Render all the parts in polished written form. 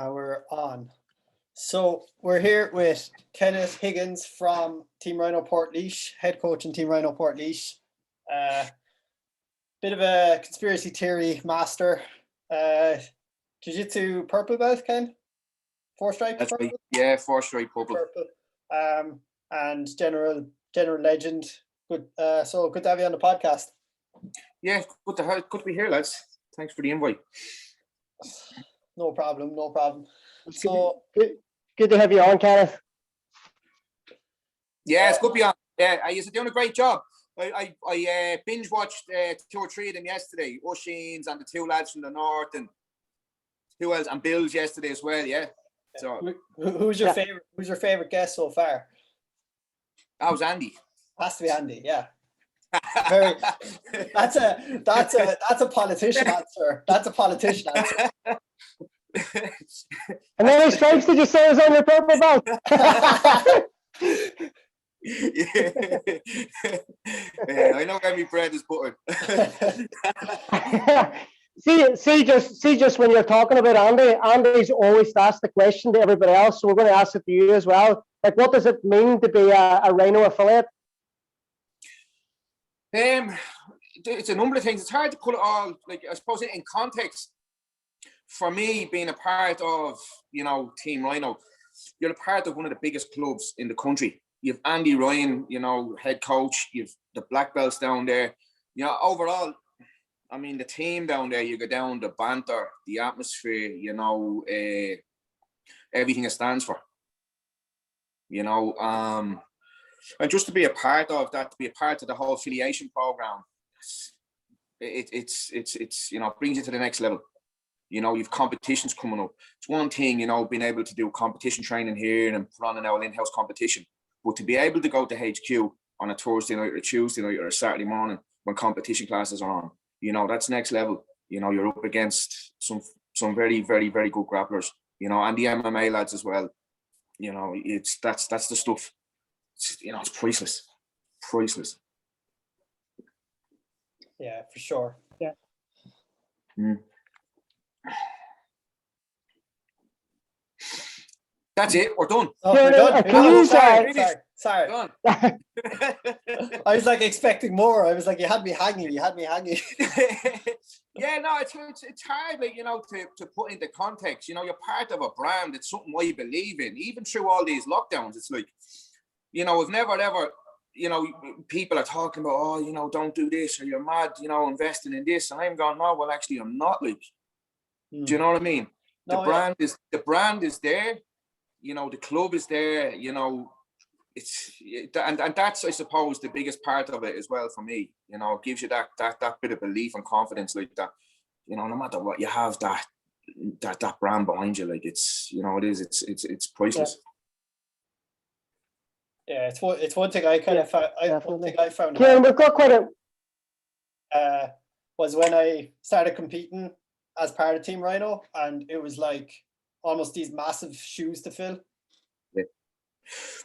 We're on. So we're here with Kenneth Higgins from Team Ryano Portlaoise, head coach in Team Ryano Portlaoise. Bit of a conspiracy theory master. Jiu-Jitsu purple belt, Ken? 4-stripe That's purple? right. Yeah, 4-stripe purple. And general legend. Good. So good to have you on the podcast. Yeah, good to be here, lads. Thanks for the invite. No problem. So good to have you on, Kenneth. Yeah, it's good to be on. Yeah, you're doing a great job. I binge watched 2 or 3 of them yesterday. Oisin's and the 2 lads from the north, and who else? And Bill's yesterday as well. Yeah. So who's your favorite? Who's your favorite guest so far? That was Andy. Has to be Andy. Yeah. Very. That's a politician answer. That's a politician answer. And how many stripes did you say was on your purple belt? Yeah, I know every bread is buttered. see, just when you're talking about Andy's always asked the question to everybody else, so we're going to ask it to you as well. Like, what does it mean to be a Ryano affiliate? It's a number of things. It's hard to put it all, like, I suppose, in context. For me, being a part of, Team Ryano, you're a part of one of the biggest clubs in the country. You've Andy Ryan, head coach. You've the black belts down there. Overall, I mean, the team down there, you go down, the banter, the atmosphere, everything it stands for. And just to be a part of that, to be a part of the whole affiliation program, it's brings you to the next level. You've competitions coming up. It's one thing, being able to do competition training here and put on an in-house competition. But to be able to go to HQ on a Thursday night or a Tuesday night or a Saturday morning when competition classes are on, that's next level. You're up against some very, very, very good grapplers, and the MMA lads as well. That's the stuff. It's priceless. Priceless. Yeah, for sure. Yeah. That's it. We're done. Oh, we're done. Sorry. Done. I was like expecting more. I was like, you had me hanging. Yeah, no, it's hard, like, to put into context. You're part of a brand. It's something I believe in. Even through all these lockdowns, it's like, we've never ever, people are talking about, don't do this or you're mad, investing in this, and I'm going, no, well, actually, I'm not. Like, do you know what I mean? The brand is there. The club is there. And that's, I suppose, the biggest part of it as well for me. It gives you that bit of belief and confidence, like that. No matter what, you have that brand behind you. Like, it's it's priceless. Yeah, it's one thing I kind of found. I found. Kieran, we've got quite a. Was when I started competing as part of Team Ryano, and it was like almost these massive shoes to fill. Yeah.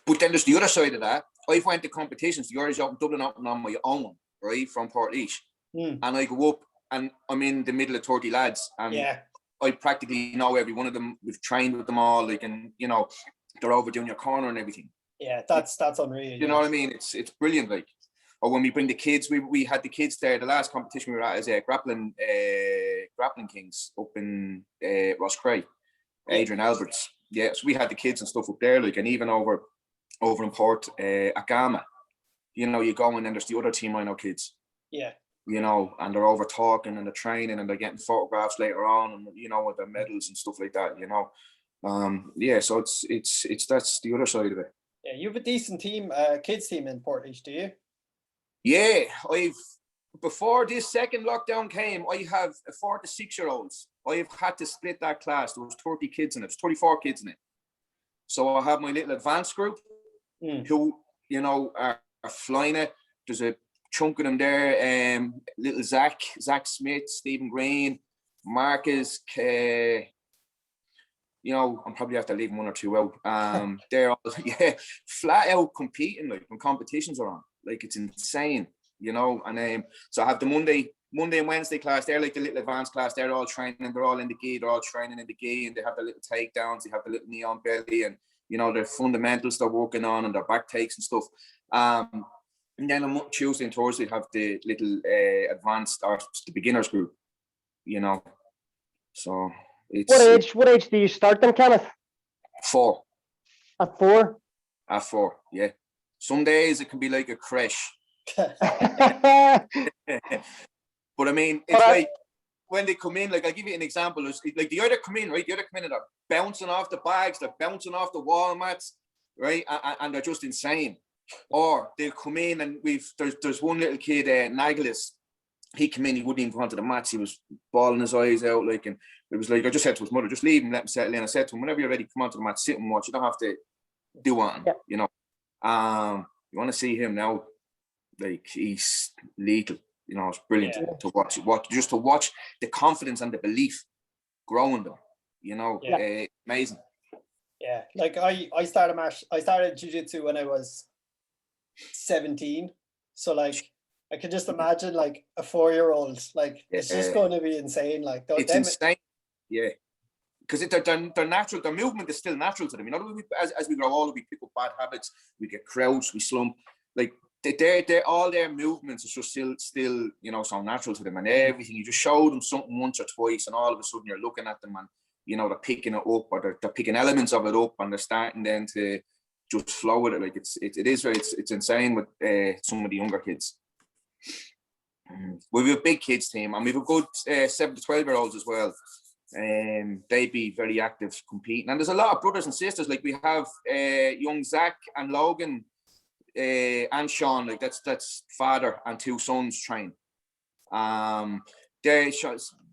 But then there's the other side of that. I've went to competitions. You're doubling up on my own, right, from Portlaoise, and I go up and I'm in the middle of 30 lads, and I practically know every one of them. We've trained with them all, like, and they're over doing your corner and everything. Yeah, that's unreal. You know what I mean? It's brilliant. Like, or when we bring the kids, we had the kids there. The last competition we were at is grappling kings up in Roscrea, Adrian Alberts. Yeah, so we had the kids and stuff up there, like, and even over in Port Agama, you go and then there's the other Team Ryano kids. Yeah. And they're over talking and they're training and they're getting photographs later on, and with their medals and stuff like that. Yeah, so it's that's the other side of it. Yeah, you have a decent team, kids team in Portlaoise, do you? Yeah, before this second lockdown came, I have 4 to 6-year-olds. I've had to split that class. There was 30 kids in it. There's 24 kids in it. So I have my little advanced group who, are flying it. There's a chunk of them there. Little Zach Smith, Stephen Green, Marcus, I'm probably have to leave 1 or 2 out. They're all, flat out competing, like, when competitions are on. Like, it's insane, and so I have the Monday Monday and Wednesday class, they're like the little advanced class. They're all training, they're all in the gi, they're all training in the gi, and they have the little takedowns, they have the little knee on belly, and you know, their fundamentals they're working on, and their back takes and stuff. And then on Tuesday and Thursday, have the little advanced or the beginners group, you know. So it's What age do you start them, Kenneth? 4. At 4? At 4, yeah. Some days it can be like a creche. But I mean, it's like when they come in, like I'll give you an example. It's like they either come in, right? They either come in and they're bouncing off the bags, they're bouncing off the wall mats, right? And they're just insane. Or they'll come in and there's one little kid, Nagelis. He came in, he wouldn't even come onto the mats. He was bawling his eyes out, like, and it was like I just said to his mother, just leave him, let him settle in. I said to him, whenever you're ready, come onto the mat, sit and watch. You don't have to do one, you know. You want to see him now, like he's lethal. You know, it's brilliant to watch. Just to watch the confidence and the belief growing them. You know, amazing. Yeah, like I started jiu-jitsu when I was 17. So like I can just imagine like a 4-year-old, like it's just going to be insane. Like it's insane. Yeah. Because they're natural, their movement is still natural to them. You know, as we grow older, we pick up bad habits, we get crouched, we slump. Like they're all their movements is just still, you know, so natural to them, and everything. You just show them something once or twice, and all of a sudden you're looking at them, and you know they're picking it up, or they're picking elements of it up, and they're starting then to just flow with it. Like it's insane with some of the younger kids. We have a big kids team, and we have a good 7 to 12-year-olds as well. They'd be very active competing, and there's a lot of brothers and sisters. Like we have young Zach and Logan and Sean. Like that's father and 2 sons train. Logan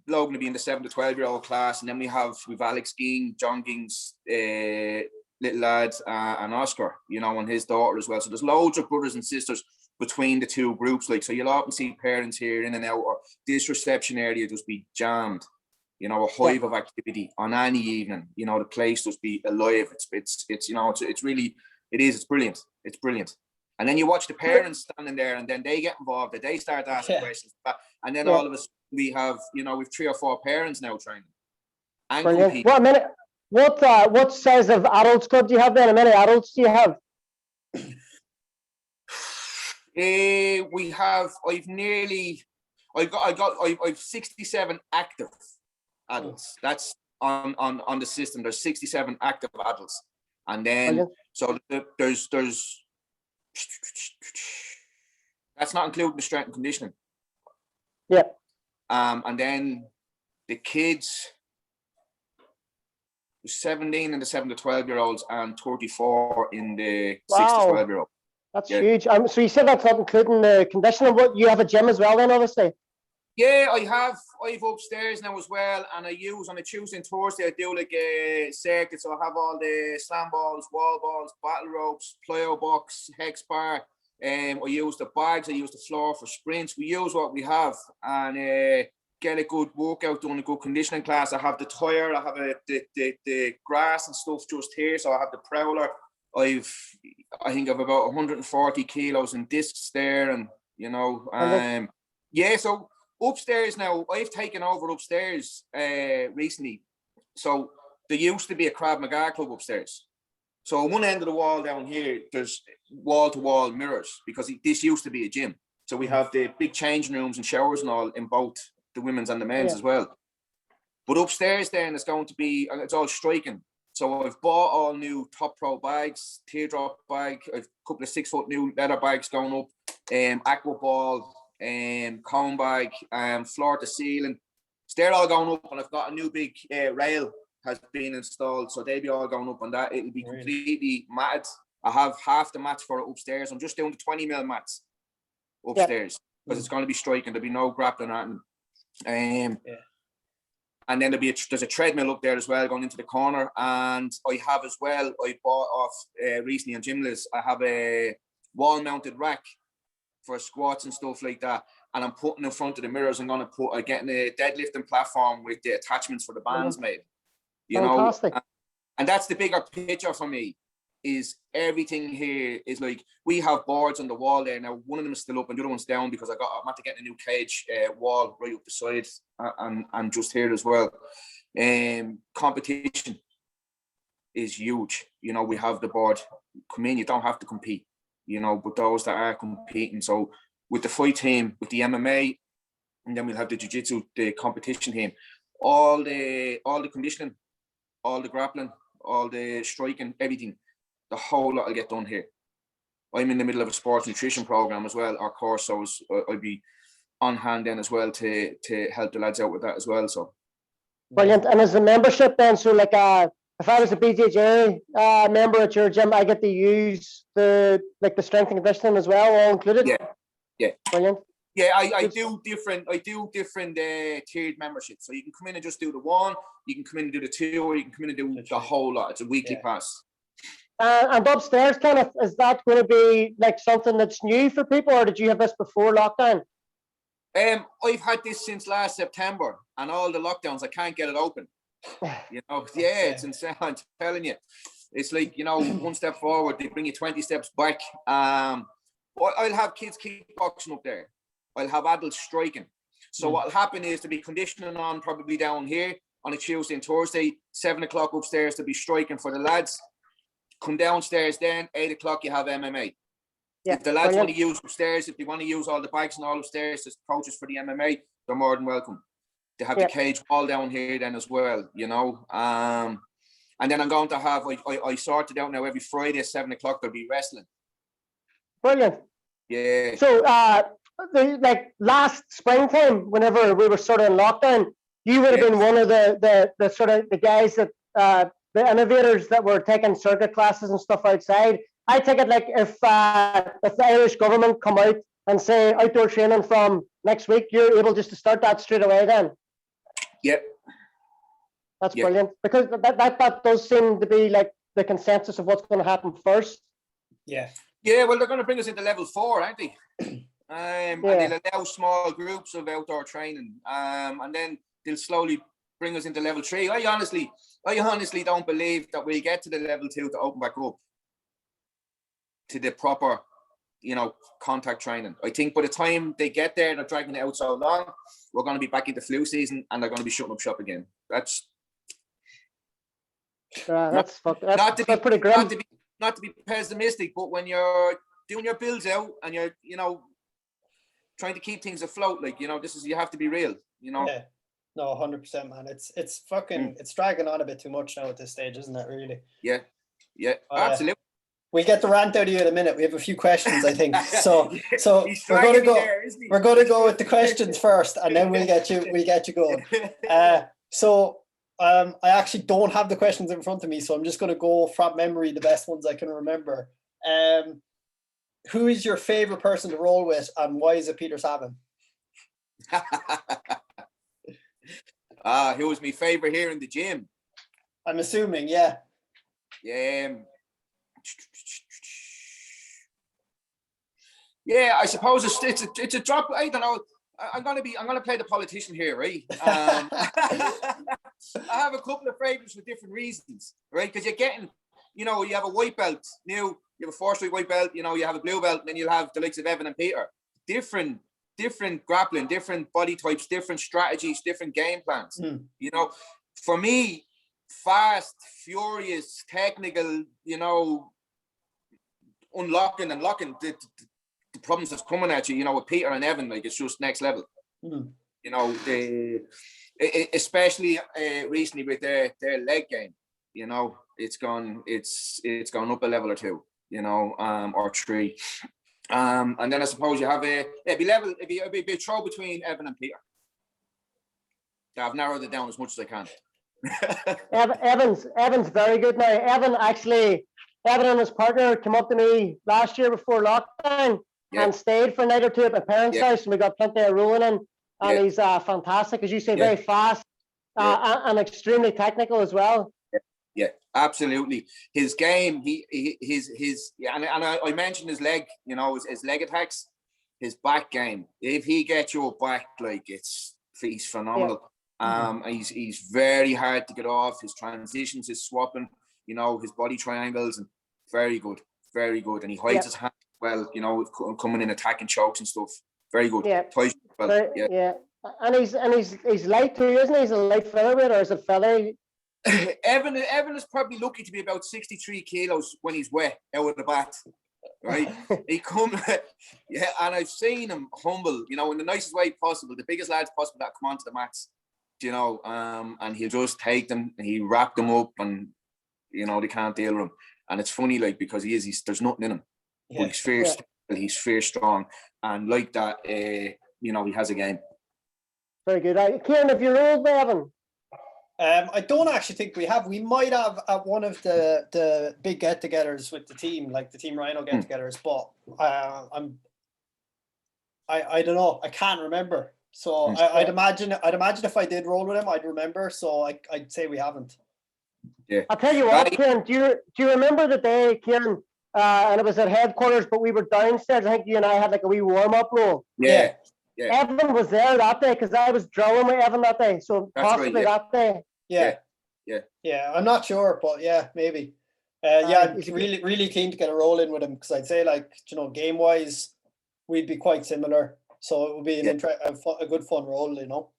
will be in the 7 to 12-year-old class, and then we've Alex Ging, John Ging's little lads, and Oscar, you know, and his daughter as well. So there's loads of brothers and sisters between the 2 groups. Like, so you'll often see parents here in and out, or this reception area just be jammed. You know, a hive of activity on any evening. You know, the place just be alive. It's you know, it's brilliant. It's brilliant. And then you watch the parents standing there, and then they get involved, and they start asking questions. And then all of us, we have 3 or 4 parents now training. And competing. What size of adults club do you have then? How many adults do you have? I've 67 active adults. That's on the system. There's 67 active adults, and then so there's that's not including the strength and conditioning. Yeah. And then the kids, 17 in the 7 to 12-year-olds, and 34 in the 6 to 12-year-olds. That's huge. So you said that's not including the conditioning. What, you have a gym as well then, obviously? Yeah, I've upstairs now as well, and I use on a Tuesday and Thursday, I do like a circuit, so I have all the slam balls, wall balls, battle ropes, plyo box, hex bar. I use the bags, I use the floor for sprints. We use what we have, and get a good workout done, a good conditioning class. I have the tire, I have the grass and stuff just here, so I have the prowler. I think I've about 140 kilos in discs there, and you know, so upstairs now, I've taken over upstairs recently. So there used to be a Krav Maga club upstairs. So on one end of the wall down here, there's wall-to-wall mirrors, because this used to be a gym. So we have the big changing rooms and showers and all in both the women's and the men's as well. But upstairs then it's going to be, it's all striking. So I've bought all new Top Pro bags, teardrop bag, a couple of 6-foot new leather bags going up, aqua ball, cone bag, floor to ceiling. So they're all going up, and I've got a new big rail has been installed, so they'll be all going up on that. It'll be completely matted. I have half the mats for it upstairs. I'm just doing the 20mm mats upstairs because it's going to be striking. There'll be no grappling or anything. And then there's a treadmill up there as well going into the corner. And I have as well, I bought off recently on Gymless, I have a wall-mounted rack for squats and stuff like that. And I'm putting in front of the mirrors, I'm getting a deadlifting platform with the attachments for the bands made. You know, and that's the bigger picture for me. is everything here is like, we have boards on the wall there now. One of them is still up and the other one's down because I'm had to get a new cage wall right up the side and just here as well. Competition is huge. You know, we have the board. Come in, you don't have to compete, you know, but those that are competing. So with the fight team, with the MMA, and then we'll have the jiu-jitsu, the competition team, all the conditioning, all the grappling, all the striking, everything, the whole lot will get done here. I'm in the middle of a sports nutrition program as well, our course, so I'll be on hand then as well to help the lads out with that as well. So brilliant. And as a membership then, so like if I was a BJJ member at your gym, I get to use the strength and conditioning as well, all included. Yeah. Brilliant. Yeah, I do different tiered memberships. So you can come in and just do the one, you can come in and do the two, or you can come in and do the whole lot. It's a weekly pass. And upstairs, Kenneth, is that going to be like something that's new for people, or did you have this before lockdown? I've had this since last September, and all the lockdowns, I can't get it open. You know, it's insane. I'm telling you, it's like, you know, one step forward, they bring you 20 steps back. I'll have kids kickboxing up there. I'll have adults striking. So what'll happen is to be conditioning on probably down here on a Tuesday and Thursday, 7 o'clock upstairs to be striking for the lads. Come downstairs then, 8 o'clock you have MMA. Yeah, if the lads want to use upstairs, if they want to use all the bags and all upstairs as coaches for the MMA, they're more than welcome. They have the cage wall down here then as well, you know. And then I'm going to have, I sorted out now every Friday at 7 o'clock, there'll be wrestling. Brilliant. Yeah. So, like last springtime, whenever we were sort of in lockdown, you would have been one of the sort of the guys that, the innovators that were taking circuit classes and stuff outside. I take it like if the Irish government come out and say outdoor training from next week, you're able just to start that straight away then. Yep. That's brilliant, because that does seem to be like the consensus of what's going to happen first. Yeah. Yeah, well, they're going to bring us into level 4, aren't they? And they'll allow small groups of outdoor training, and then they'll slowly bring us into level 3. I honestly don't believe that we'll get to the level 2 to open back up to the proper, you know, contact training. I think by the time they get there, they're dragging it out so long, we're going to be back into flu season and they're going to be shutting up shop again. That's pretty grim. Not to be pessimistic, but when you're doing your bills out and you're, you know, trying to keep things afloat, like, you know, you have to be real, you know. Yeah. No, 100%, man. It's fucking it's dragging on a bit too much now at this stage, isn't it? Really? Yeah, absolutely. We'll get the rant out of you in a minute. We have a few questions, I think. So we're gonna go with the questions first, and then we'll get you going. I actually don't have the questions in front of me, so I'm just gonna go from memory the best ones I can remember. Who is your favorite person to roll with, and why is it Peter Savin? Who was my favorite here in the gym? I'm assuming, yeah. Yeah, I suppose it's a drop. I don't know. I'm gonna play the politician here, right? I have a couple of favorites for different reasons, right? Because you're getting, you know, you have a white belt now, you have a 4-stripe white belt, you know, you have a blue belt, and then you'll have the likes of Evan and Peter. Different grappling, different body types, different strategies, different game plans. You know, for me, fast, furious, technical, you know, unlocking and locking the problems that's coming at you, you know, with Peter and Evan, like, it's just next level. You know, especially recently with their leg game, you know, it's gone up a level or 2, you know, or 3. And then I suppose you have it'd be a throw between Evan and Peter. I've narrowed it down as much as I can. Evan's very good now. Evan and his partner came up to me last year before lockdown and stayed for a night or 2 at my parents' house, and we got plenty of rolling in. And he's fantastic, as you say, very fast and extremely technical as well. Yeah, absolutely. His game, and I mentioned his leg, you know, his leg attacks, his back game. If he gets your back, like, he's phenomenal. He's very hard to get off. His transitions, his swapping, you know, his body triangles, and very good, very good, and he hides his hand well. You know, coming in attacking chokes and stuff. Very good. Yeah. Ties well. Very, yeah. And he's light too, isn't he? He's a light featherweight, or is it feather? Evan is probably lucky to be about 63 kilos when he's wet out of the bath. Right, he come, and I've seen him humble, you know, in the nicest way possible, the biggest lads possible that come onto the mats, you know, and he'll just take them and he wrap them up, and you know they can't deal with him. And it's funny, like, because there's nothing in him, but he's fierce, he's fierce, strong, and like that, you know, he has a game. Very good. Kieran, have you rolled with Evan? I don't actually think we have. We might have at one of the big get-togethers with the team, like the Team Ryano get-togethers, but I don't know. I can't remember. So I'd imagine if I did roll with him, I'd remember. So I'd say we haven't. Yeah. I'll tell you what, Kieran. Do you remember the day, Kieran? And it was at headquarters, but we were downstairs. I think you and I had like a wee warm-up roll. Yeah. Evan was there that day because I was drilling with Evan that day. So that's possibly right, that day. Yeah. I'm not sure, but yeah, maybe. I'm really keen to get a roll in with him, because I'd say, like, you know, game wise, we'd be quite similar. So it would be a good fun roll, you know.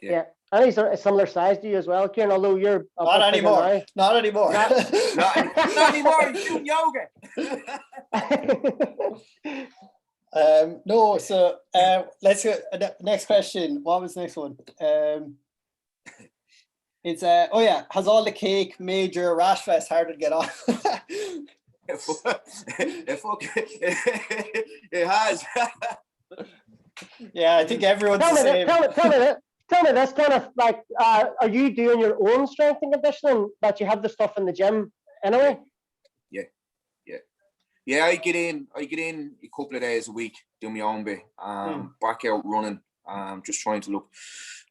Yeah. And he's a similar size to you as well, Kieran, although you're not anymore. Not anymore. Not anymore. He's doing yoga. No, so let's go. Next question. What was the next one? It's has all the cake made your rash vest harder to get off? It has. Yeah, I think everyone's the same. Tell me this, kind of like, are you doing your own strength and conditioning, that you have the stuff in the gym anyway? Yeah, I get in a couple of days a week, do my own bit, back out running, just trying to look.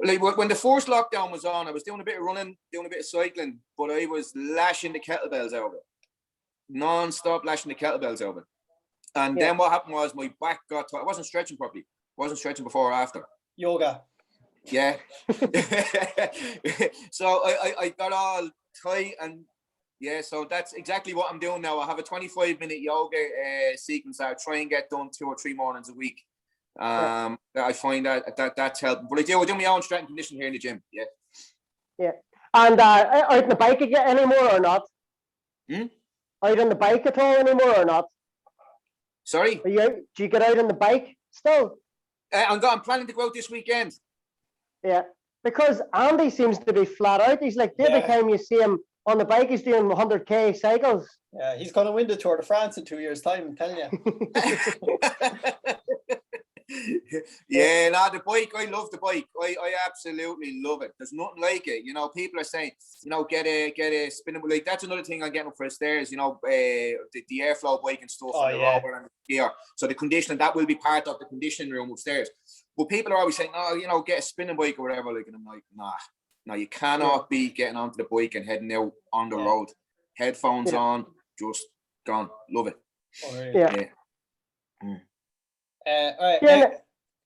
Like when the first lockdown was on, I was doing a bit of running, doing a bit of cycling, but I was lashing the kettlebells out of it. Non-stop lashing the kettlebells out of it. And then what happened was my back got tight. I wasn't stretching properly. Wasn't stretching before or after. Yoga. Yeah. So I got all tight, and so that's exactly what I'm doing now. I have a 25-minute yoga sequence that I try and get done 2 or 3 mornings a week. I find that's helping. But I do my own strength and conditioning here in the gym. Yeah. And out on the bike again anymore or not? Out on the bike at all anymore or not? Sorry? Do you get out on the bike still? I'm planning to go out this weekend. Yeah, because Andy seems to be flat out. He's like, every time you see him on the bike, he's doing 100k cycles. Yeah, he's going to win the Tour de France in 2 years' time, I'm telling you. The bike, I love the bike. I absolutely love it. There's nothing like it. You know, people are saying, you know, get a spinning, like that's another thing I'm getting up for the stairs, you know, the airflow bike and stuff, and the roller and the gear. So the conditioning, that will be part of the conditioning room upstairs. But people are always saying, oh, you know, get a spinning bike or whatever. Like, and I'm like, nah, you cannot be getting onto the bike and heading out on the road. Headphones on, just gone. Love it. Oh, really? All right.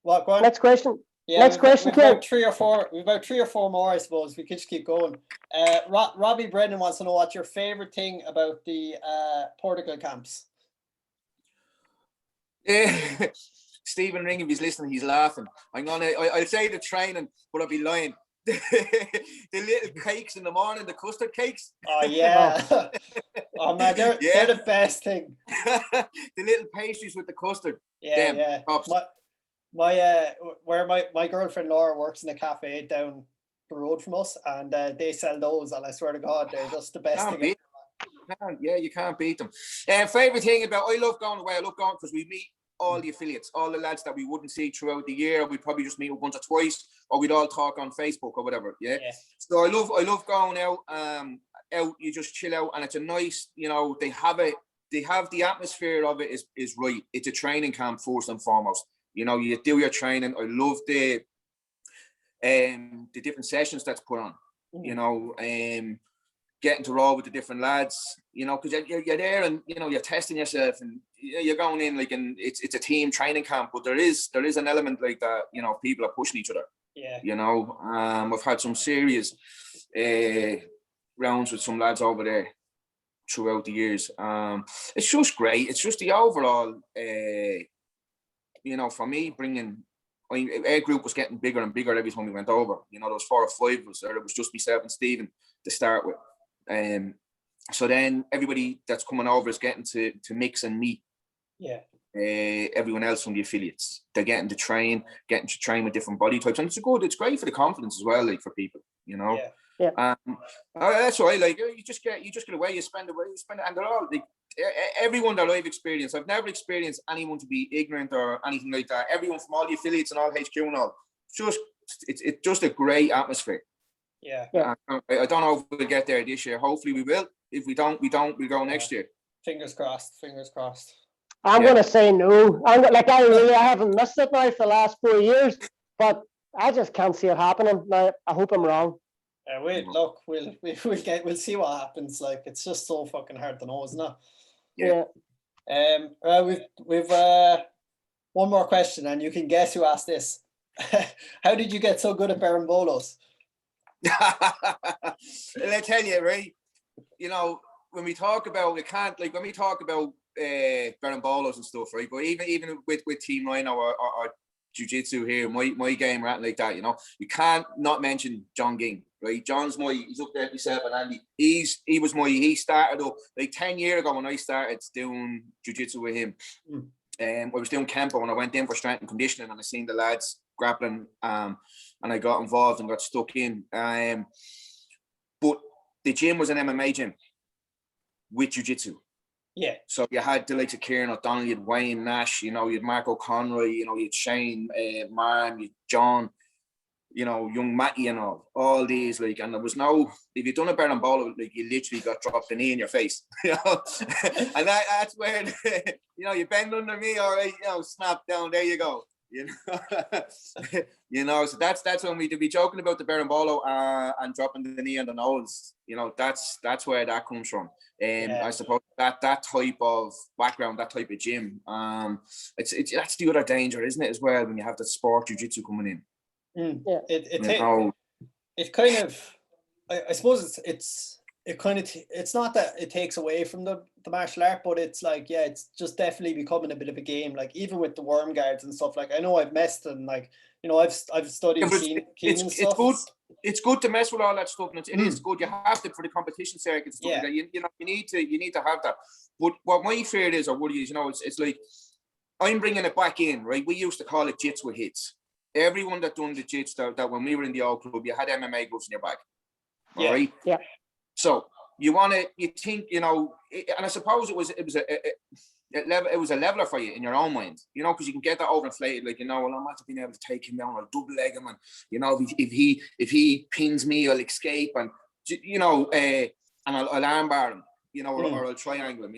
Go on. Next question. Yeah, next question, we've about 3 or 4 more, I suppose. We could just keep going. Robbie Brennan wants to know what's your favorite thing about the Portugal camps. Stephen Ring, if he's listening, he's laughing. I'll say the training, but I'll be lying. The little cakes in the morning, the custard cakes. Oh yeah. Oh man, they're the best thing. The little pastries with the custard. Yeah. My girlfriend Laura works in a cafe down the road from us, and they sell those, and I swear to God, they're just the best thing. You can't beat them. Favorite thing about, I love going away. I love going because we meet all the affiliates, all the lads that we wouldn't see throughout the year. We'd probably just meet once or twice, or we'd all talk on Facebook or whatever. Yeah. So I love going out. You just chill out, and it's a nice, you know, they have the atmosphere of it is right. It's a training camp first and foremost. You know, you do your training. I love the different sessions that's put on. You know, getting to roll with the different lads. You know, because you're there, and you know, you're testing yourself, and you're going in like, and it's a team training camp. But there is an element like that. You know, people are pushing each other. Yeah. You know, I've had some serious rounds with some lads over there. throughout the years. It's just great. It's just the overall, for me, our group was getting bigger and bigger every time we went over. There was 4 or 5 of us, or it was just myself and Stephen to start with. So then everybody that's coming over is getting to mix and meet. Yeah. Everyone else from the affiliates. They're getting to train with different body types, and it's great for the confidence as well, like for people, Yeah. That's why, like, you just get away, you spend it, and they're all like, everyone that I've experienced, I've never experienced anyone to be ignorant or anything like that. Everyone from all the affiliates and all HQ and all, it's just a great atmosphere. Yeah. I don't know if we'll get there this year. Hopefully we will. If we don't, we'll go next year. Fingers crossed. I'm going to say no. I haven't missed it now for the last 4 years, but I just can't see it happening. Now, I hope I'm wrong. We'll see what happens. Like, it's just so fucking hard to know, isn't it? Yeah. We've one more question, and you can guess who asked this. How did you get so good at berimbolos? I tell you, right? When we talk about berimbolos and stuff, right? But even with Team Ryano or jiu-jitsu here, my game rat like that, you can't not mention John Ging, right? He's up there with myself and Andy. He started up like 10 years ago when I started doing jiu-jitsu with him. I was doing Kempo and I went in for strength and conditioning, and I seen the lads grappling, and I got involved and got stuck in. But the gym was an MMA gym with jiu-jitsu. Yeah. So you had the likes of Kieran O'Donnell, you had Wayne Nash, you had Mark O'Conroy, you had Shane, Marm, you had John, young Matty and all these, like, and there was no, if you'd done a berimbolo, like, you literally got dropped the knee in your face, and that's where, you bend under me, all right, snap down, there you go, so that's when we be joking about the berimbolo and dropping the knee on the nose, that's where that comes from. I suppose that type of background, that type of gym, it's that's the other danger, isn't it, as well, when you have the sport jiu-jitsu coming in. It kind of, I suppose it's not that it takes away from the martial art, but it's like, it's just definitely becoming a bit of a game. Like, even with the worm guards and stuff, like, I know I've messed and, like, I've studied Keenan stuff. It's good to mess with all that stuff, and it is good. You have to, for the competition circuit and stuff like that. You need to have that. But what my fear is, or worry is, it's like, I'm bringing it back in, right? We used to call it jits with hits. Everyone that done the jits, that when we were in the old club, you had MMA gloves in your back. All right? Yeah. So you think, and I suppose it was a leveler for you in your own mind, because you can get that overinflated, like, well, I'm not being able to take him down or double leg him, and if he pins me, I'll escape, and and I'll armbar him, or I'll triangle him,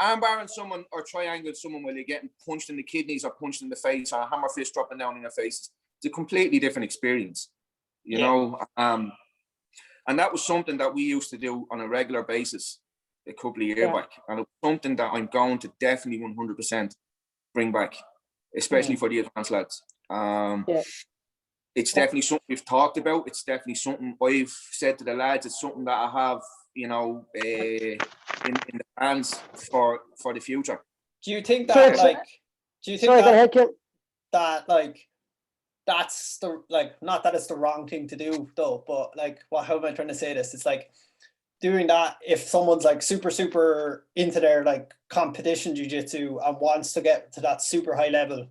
armbarring someone or triangle someone while you're getting punched in the kidneys or punched in the face or a hammer fist dropping down in your face. It's a completely different experience, and that was something that we used to do on a regular basis a couple of years back, and it's something that I'm going to definitely 100% bring back, especially for the advanced lads. It's definitely something we've talked about. It's definitely something I've said to the lads. It's something that I have, in the plans for the future. Do you think that, that's the, like, not that it's the wrong thing to do though, but like, how am I trying to say this? It's like, doing that, if someone's like super into their like competition jiu-jitsu and wants to get to that super high level,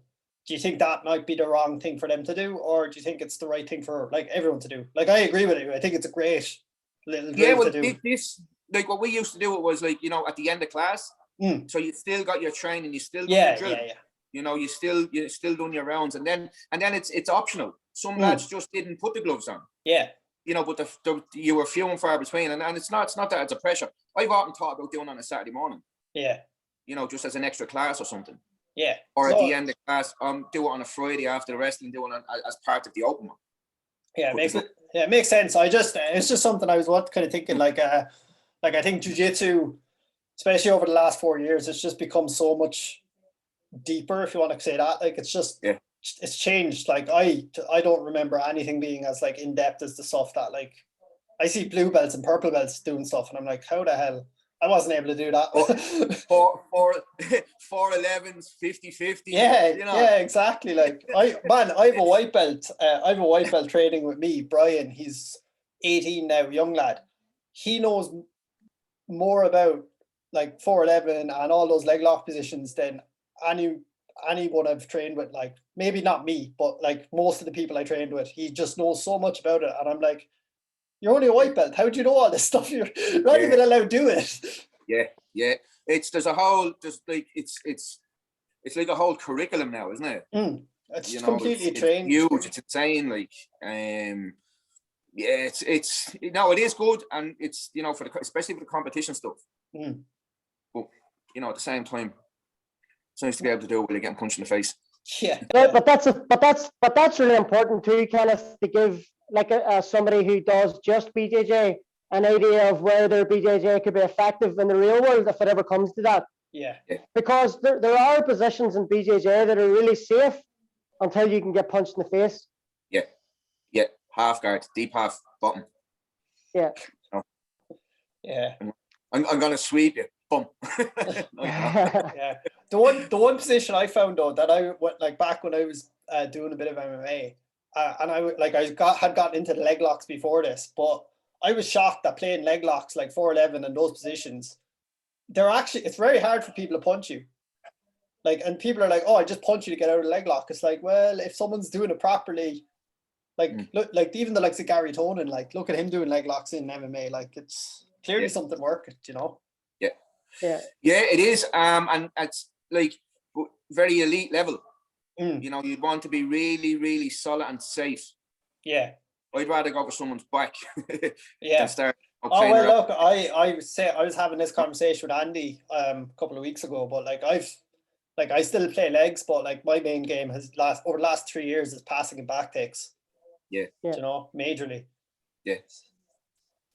do you think that might be the wrong thing for them to do, or do you think it's the right thing for, like, everyone to do? Like, I agree with you. I think it's a great little drill to do. This, like, what we used to do, it was like, at the end of class, so you still got your training, you still got your drill. You still doing your rounds, and then it's optional. Some lads just didn't put the gloves on. But you were few and far between, and it's not that it's a pressure. I've often thought about doing on a Saturday morning. Just as an extra class or something. Or at the end of class, do it on a Friday after the wrestling, do it as part of the open one. It makes sense. It's just something I was kind of thinking, like I think jiu-jitsu, especially over the last 4 years, it's just become so much deeper, if you want to say that. Like, it's just it's changed. Like, I don't remember anything being as like in depth as the stuff that like I see blue belts and purple belts doing stuff, and I'm like, how the hell? I wasn't able to do that. 411s, 50-50. Yeah, you know. yeah, exactly. Like I have a white belt. I have a white belt training with me, Brian. He's 18 now, young lad. He knows more about like 411 and all those leg lock positions than anyone I've trained with. Like maybe not me, but like most of the people I trained with, he just knows so much about it. And I'm like, you're only a white belt. How do you know all this stuff? You're not even allowed to do it. Yeah. It's like a whole curriculum now, isn't it? It's completely trained. It's huge. It's insane. Like, yeah, it is good, and it's especially for the competition stuff. But at the same time, it's nice to be able to do it without getting punched in the face. Yeah. But that's really important too, Kenneth, to give like somebody who does just BJJ an idea of where their BJJ could be effective in the real world if it ever comes to that. Yeah. Because there are positions in BJJ that are really safe until you can get punched in the face. Yeah. Half guard, deep half, bottom. Yeah. Yeah. I'm gonna sweep you. Boom. Yeah. The one position I found though that I like back when I was doing a bit of MMA, and I had gotten into the leg locks before this, but I was shocked that playing leg locks like 411 and those positions, it's very hard for people to punch you. Like, and people are like, oh, I just punch you to get out of the leg lock. It's like, well, if someone's doing it properly, like look, like even the likes of Gary Tonin, like look at him doing leg locks in MMA. Like it's clearly something working, Yeah, it is. And it's like very elite level. You'd want to be really, really solid and safe. Yeah. I'd rather go for someone's back. Yeah. Than start Look, I was having this conversation with Andy a couple of weeks ago, but I still play legs, but like my main game over the last 3 years is passing and back takes. Yeah. Majorly. Yeah.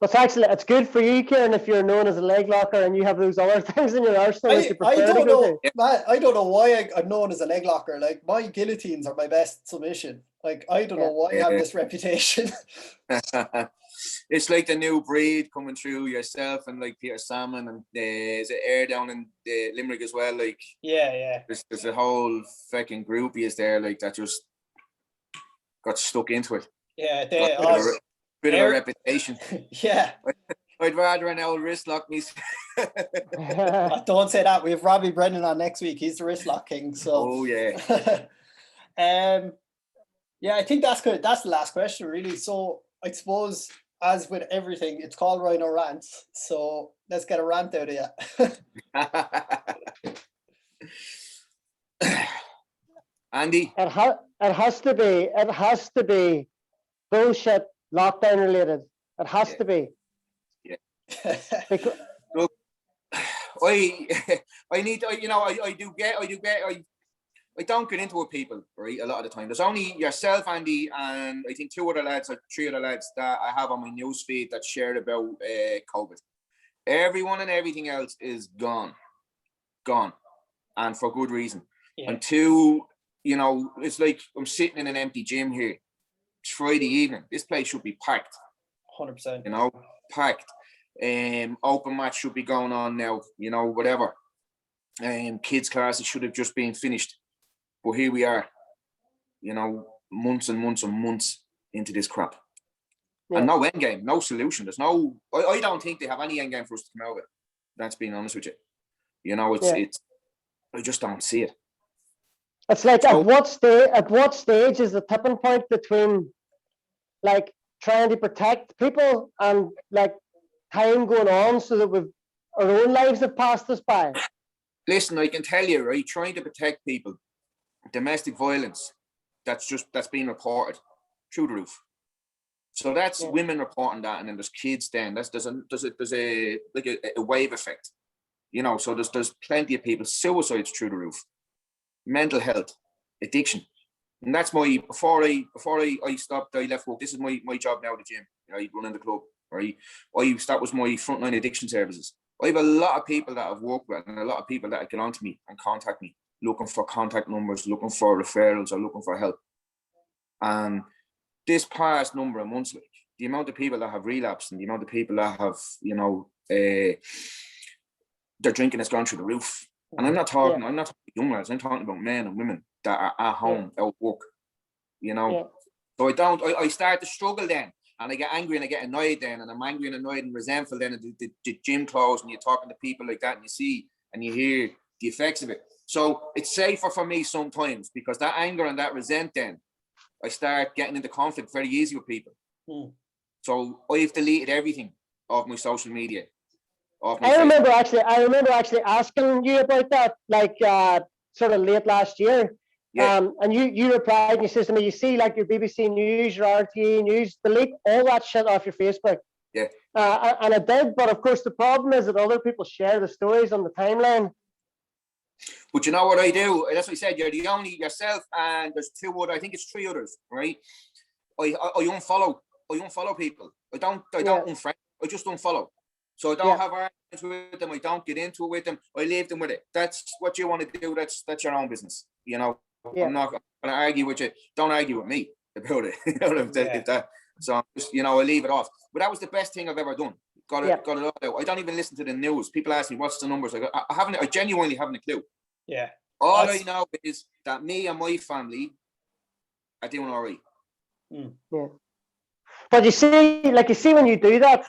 But actually, it's good for you, Kieran, if you're known as a leg locker and you have those other things in your arsenal that you prefer I don't to go know, to. Matt, I don't know why I'm known as a leg locker. Like my guillotines are my best submission. Like I don't know why I have this reputation. It's like the new breed coming through, yourself and like Peter Salmon and is it Air down in Limerick as well. Like there's a whole fucking group is there like that just got stuck into it. Yeah, bit of a reputation. Yeah. I'd rather an old wrist lock me. Don't say that. We have Robbie Brennan on next week. He's the wrist lock king. So. Oh yeah. Yeah, I think that's good. That's the last question, really. So I suppose, as with everything, it's called Ryano Rants. So let's get a rant out of you. Andy. It has to be bullshit lockdown related. It has to be. Yeah. Because, look, I don't get into it with people, right? A lot of the time. There's only yourself, Andy, and I think 2 other lads or 3 other lads that I have on my newsfeed that shared about COVID. Everyone and everything else is gone, and for good reason. Yeah. And 2, it's like I'm sitting in an empty gym here. It's Friday evening. This place should be packed. 100%. Packed. Open match should be going on now. Whatever. Kids classes should have just been finished. But here we are, months and months and months into this crap. Yeah. And no end game, no solution. There's no, I don't think they have any end game for us to come out with. That's being honest with you. It's I just don't see it. It's like at what stage is the tipping point between like trying to protect people and like time going on so that our own lives have passed us by? Listen, I can tell you, right, trying to protect people, domestic violence, that's being reported through the roof. So that's women reporting that, and then there's kids. Then there's a wave effect, So there's plenty of people, suicides through the roof, mental health, addiction, and that's before I stopped. I left work. This is my job now at the gym. I run in the club. Right, that was my frontline addiction services. I have a lot of people that I've worked with, and a lot of people that get onto me and contact me, looking for contact numbers, looking for referrals, or looking for help. And this past number of months, the amount of people that have relapsed and the amount of people that have, their drinking has gone through the roof. And I'm not talking young lads, I'm talking about men and women that are at home, out work, So I start to struggle then, and I get angry and I get annoyed then, and I'm angry and annoyed and resentful then, and the gym closed, and you're talking to people like that, and you see and you hear the effects of it. So it's safer for me sometimes, because that anger and that resent, then I start getting into conflict very easy with people. So I've deleted everything off my social media. I remember actually asking you about that, like sort of late last year. And you replied and you said to me, you see, like your BBC News, your RTE News, delete all that shit off your Facebook. Yeah. And I did, but of course the problem is that other people share the stories on the timeline. But you know what I do? That's what I said. You're the only, yourself, and there's I think it's 3 others, right? I unfollow people. I don't unfriend. I just unfollow. So I don't have arguments with them. I don't get into it with them. I leave them with it. That's what you want to do. That's your own business. I'm not going to argue with you. Don't argue with me about it. So I leave it off. But that was the best thing I've ever done. Got it all out. I don't even listen to the news. People ask me what's the numbers. I genuinely haven't a clue. Yeah. All I know is that me and my family are doing all right. Yeah. But you see when you do that,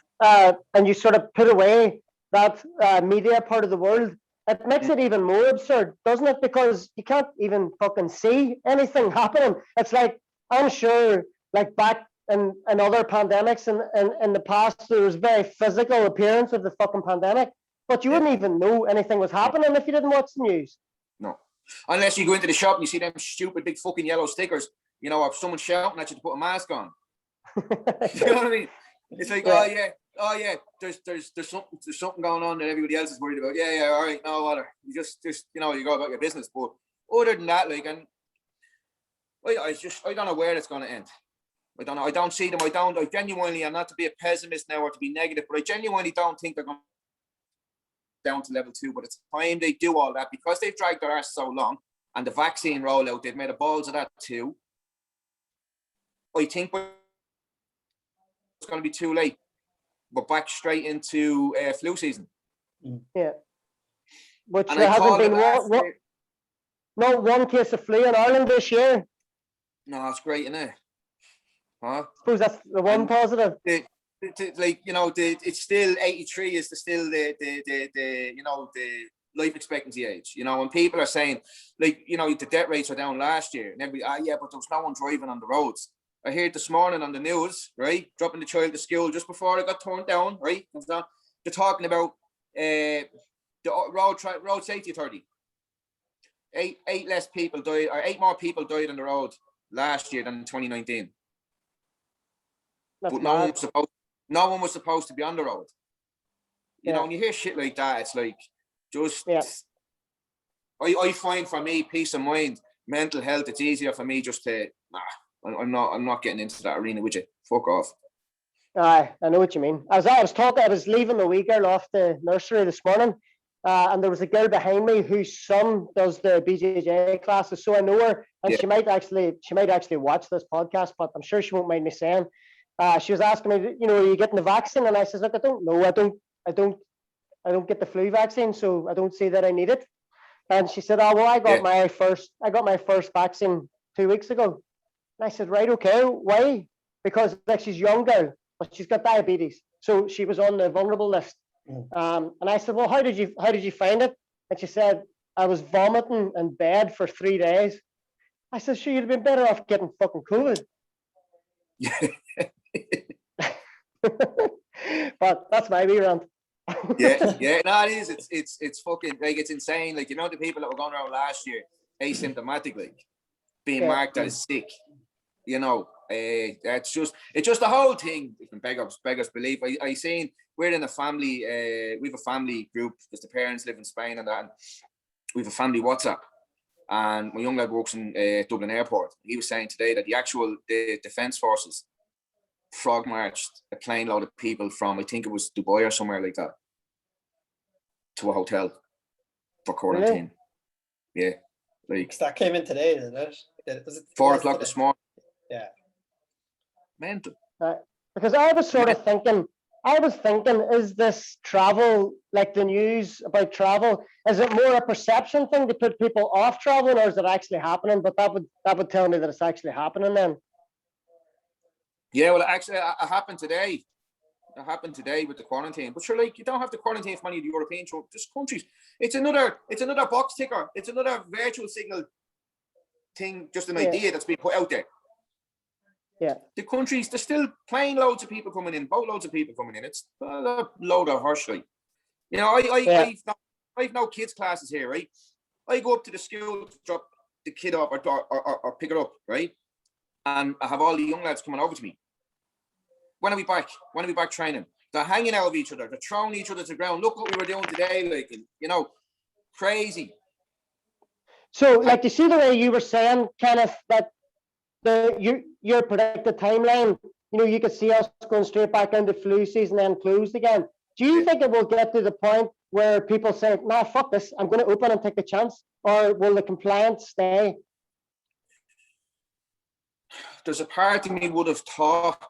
and you sort of put away that media part of the world, it makes it even more absurd, doesn't it? Because you can't even fucking see anything happening. It's like, I'm sure, like back in other pandemics in the past, there was very physical appearance of the fucking pandemic, but you wouldn't even know anything was happening if you didn't watch the news. No. Unless you go into the shop and you see them stupid big fucking yellow stickers, of someone shouting at you to put a mask on. You know what I mean? It's like, oh yeah, there's something going on that everybody else is worried about. Yeah, all right, no matter. You just you go about your business. But other than that, like, and I don't know where it's going to end. I don't know. I don't see them. I genuinely, I'm not to be a pessimist now or to be negative, but I genuinely don't think they're going down to level 2. But it's time they do all that, because they've dragged their arse so long, and the vaccine rollout, they've made a balls of that too. I think it's going to be too late. We're back straight into flu season. Yeah. Which there hasn't been not one case of flu in Ireland this year. No, it's great, isn't it? Huh? I suppose that's the one positive. It's still 83 is still the life expectancy age. When people are saying, the death rates are down last year, and everybody, but there was no one driving on the roads. I heard this morning on the news, right, dropping the child to school just before it got torn down, right? They're talking about the road safety authority. 8 less people died, or 8 more people died on the road last year than in 2019. But no one was supposed to be on the road. When you hear shit like that, it's like I find, for me, peace of mind, mental health, it's easier for me just to I'm not getting into that arena with you. Fuck off. I know what you mean. I was leaving the wee girl off the nursery this morning, and there was a girl behind me whose son does the BJJ classes, so I know her, and she might actually watch this podcast, but I'm sure she won't mind me saying. She was asking me, are you getting the vaccine? And I says, look, I don't know. I don't get the flu vaccine, so I don't see that I need it. And she said, oh well, I got my first vaccine 2 weeks ago. And I said, right, okay, why? Because she's a young girl, but she's got diabetes, so she was on the vulnerable list. And I said, well, how did you find it? And she said, I was vomiting in bed for 3 days. I said, sure, you'd have been better off getting fucking COVID. But that's my wee rant. No, it is. It's fucking, like, it's insane. Like, the amount of people that were going around last year asymptomatic, like, being marked as sick. It's just the whole thing. Beggars belief. I seen, we're in a family. We have a family group because the parents live in Spain and that. And we have a family WhatsApp, and my young lad works in Dublin Airport. He was saying today that the Defence Forces frog marched a plane load of people from, I think it was Dubai or somewhere like that, to a hotel for quarantine. Really? Yeah, like that came in today, didn't it? Was it 4 o'clock this morning? Yeah. Mental. Because I was sort of thinking, is this travel, like the news about travel, is it more a perception thing to put people off traveling, or is it actually happening? But that would tell me that it's actually happening then. Yeah, well, actually, it happened today. It happened today with the quarantine. But sure, like, you don't have to quarantine for many of the European countries. It's another box ticker. It's another virtual signal thing, just an idea that's being put out there. Yeah. The countries, there's still plane loads of people coming in, boatloads of people coming in. It's a load of horse. You know, I've no kids' classes here, right? I go up to the school to drop the kid off or pick it up, right? And I have all the young lads coming over to me. When are we back? When are we back training? They're hanging out with each other. They're throwing each other to the ground. Look what we were doing today, like, you know, crazy. So, like, you see the way you were saying, Kenneth, that your predicted timeline, you know, you could see us going straight back into flu season and closed again. Do you think it will get to the point where people say, "Nah, fuck this, I'm going to open and take the chance," or will the compliance stay? There's a part of me would have thought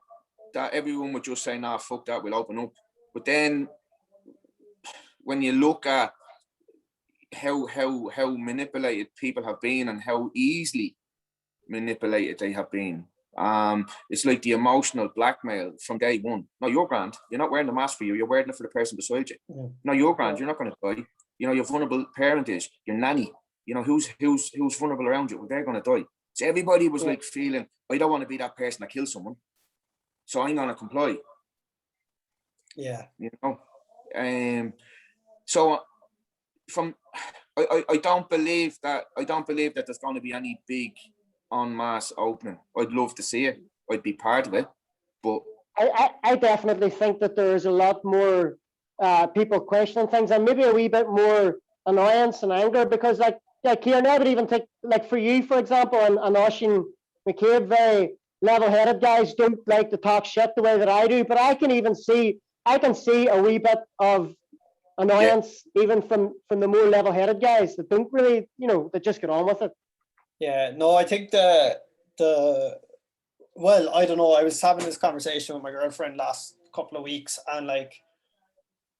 that everyone would just say, "Nah, fuck that, we'll open up." But then, when you look at how manipulated people have been and how easily manipulated they have been, it's like the emotional blackmail from day one. No, you're grand. You're not wearing the mask for you. You're wearing it for the person beside you. Yeah. No, you're grand. You're not going to die. You know, your vulnerable parent is your nanny. You know, who's vulnerable around you? Well, they're going to die. So everybody was like feeling, I don't want to be that person that kills someone, so I'm going to comply. Yeah. You know, so I don't believe that there's going to be any big en masse opening. I'd love to see it. I'd be part of it, but I definitely think that there is a lot more people questioning things, and maybe a wee bit more annoyance and anger, because like Kieran, I would even think, like, for you, for example, and Oisín McCabe, very level-headed guys, don't like to talk shit the way that I do, but I can see a wee bit of annoyance even from the more level-headed guys that don't really, you know, that just get on with it. Yeah, no, I think well, I don't know. I was having this conversation with my girlfriend last couple of weeks, and like,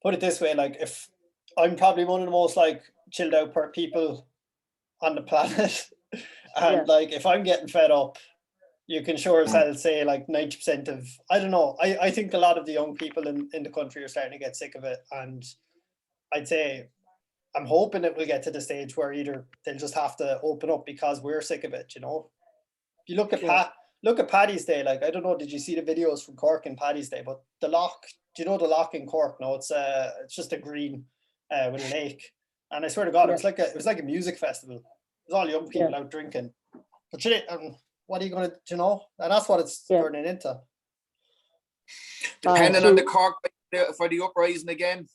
put it this way, like, if I'm probably one of the most like chilled out people on the planet, and like, if I'm getting fed up, you can sure as hell say like 90% of, I don't know, I think a lot of the young people in the country are starting to get sick of it, and I'd say I'm hoping it will get to the stage where either they'll just have to open up because we're sick of it, you know. If you look at Paddy's Day, like, I don't know, did you see the videos from Cork and Paddy's Day? But the lock, do you know the lock in Cork? No, it's just a green with a lake, and I swear to God, it was like a music festival. It was all young people out drinking. But what are you gonna, you know? And that's what it's turning into. Depending on the Cork for the uprising again.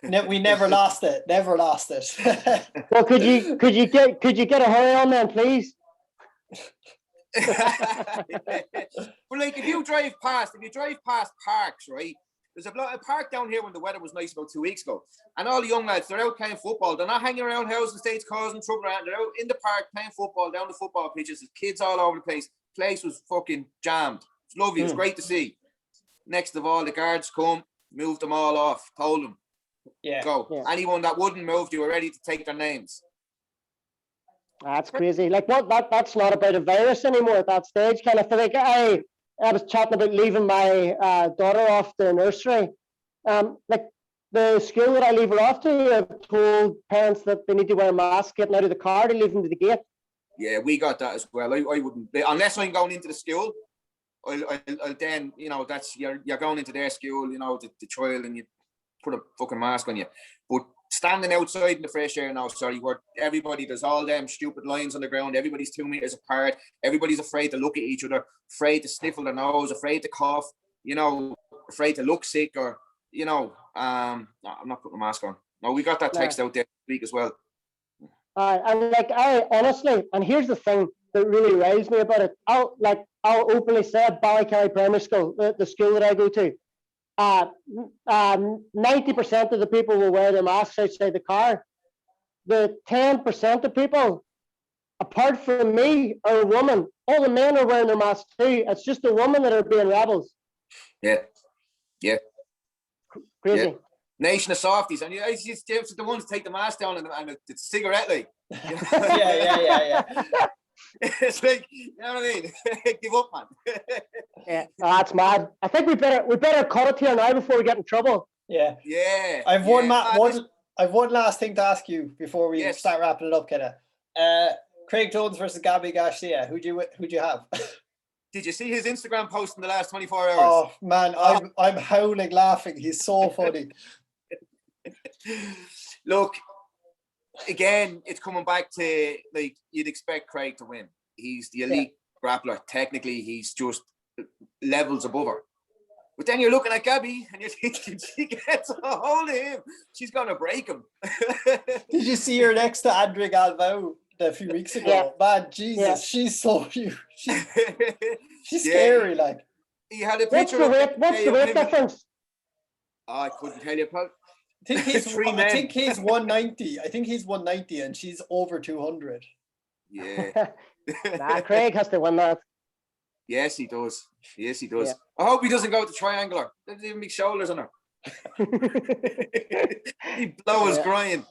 We never lost it. Never lost it. Well, could you get a hurry on then, please? Well, like, if you drive past parks, right? There's a park down here when the weather was nice about 2 weeks ago, and all the young lads, they're out playing football. They're not hanging around housing estates causing trouble around. They're out in the park playing football down the football pitches. There's kids all over the place. Place was fucking jammed. It's lovely. It's great to see. Next of all, the guards come, moved them all off, told them, go. Yeah. Anyone that wouldn't move, you were ready to take their names. That's crazy. Like, that's not about a virus anymore at that stage. Kind of like, I was chatting about leaving my daughter off to nursery. Like, the school that I leave her off to, I've told parents that they need to wear a mask getting out of the car to leave them to the gate. Yeah, we got that as well. I wouldn't, unless I'm going into the school. I'll then, you know, that's you're going into their school, you know, the child, and you put a fucking mask on you. But standing outside in the fresh air now, where everybody, there's all them stupid lines on the ground, everybody's 2 meters apart, everybody's afraid to look at each other, afraid to sniffle their nose, afraid to cough, you know, afraid to look sick, or, you know, no, I'm not putting a mask on. No, we got that text out there this week as well. And like, I honestly, and here's the thing that really riles me about it, I'll openly say at Ballykelly Primary School, the school that I go to, 90% of the people will wear their masks outside the car. The 10% of people apart from me, are a woman. All the men are wearing their masks too. It's just the women that are being rebels. Yeah. Crazy. Yeah. Nation of softies, and it's just the ones that take the mask down and the cigarette, like. You know? Yeah. It's like, you know what I mean? Give up, man. Yeah, that's mad. I think we better cut it here now before we get in trouble. Yeah. I've yeah. one last thing to ask you before we Yes. start wrapping it up, Kenneth. Craig Jones versus Gabby Garcia. Who'd you have? Did you see his Instagram post in the last 24 hours? Oh man, I'm howling laughing. He's so funny. Look, again, it's coming back to, like, you'd expect Craig to win. He's the elite grappler. Technically, he's just levels above her. But then you're looking at Gabby and you're thinking, she gets a hold of him, she's gonna break him. Did you see her next to Andre Galvao a few weeks ago? Yeah. Man, Jesus, Yeah. she's so huge. She's scary, like. He had a What's picture the weight difference? I couldn't tell you, Paul. I think he's Three men. I think he's 190. I think he's 190 and she's over 200. Yeah. Nah, Craig has to win that. Yes, he does. Yes, he does. Yeah. I hope he doesn't go to triangular. Doesn't even make shoulders on her. He'd blow his groin.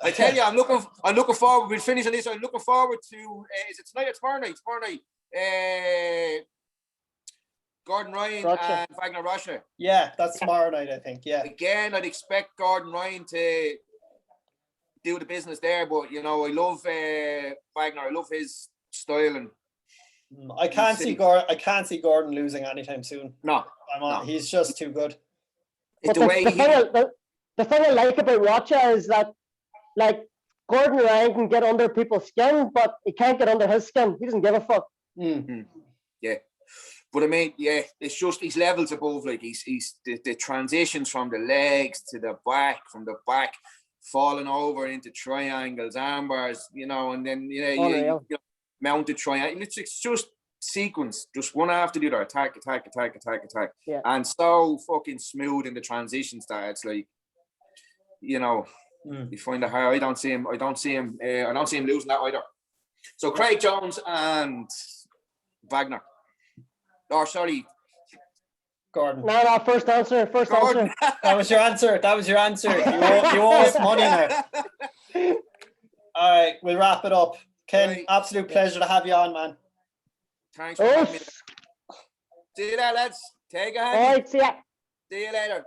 I tell you, I'm looking forward. We'll finish on this. I'm looking forward to. Is it tonight or tomorrow night? Tomorrow night. Gordon Ryan and Wagner Rocha. Yeah, that's tomorrow night, I think. Yeah. Again, I'd expect Gordon Ryan to do the business there, but you know, I love Wagner. I love his style, and I can't see Gordon losing anytime soon. No. He's just too good. But the thing I like about Rocha is that, like, Gordon Ryan can get under people's skin, but he can't get under his skin. He doesn't give a fuck. Yeah. But I mean, yeah, it's just he's levels above. Like he's the transitions from the legs to the back, from the back falling over into triangles, arm bars, you know, and then you mounted triangle. It's just sequence, just one after the other, attack, yeah. And so fucking smooth in the transitions that it's like, you know, you find it hard. I don't see him losing that either. So Craig Jones and Wagner. Oh, sorry, Gordon. No, first answer. Gordon. That was your answer. You owe us money now. All right, we'll wrap it up. Ken, Right. absolute pleasure to have you on, man. Thanks for having me. See you there, lads. Take a hand. All right, see ya. See you later.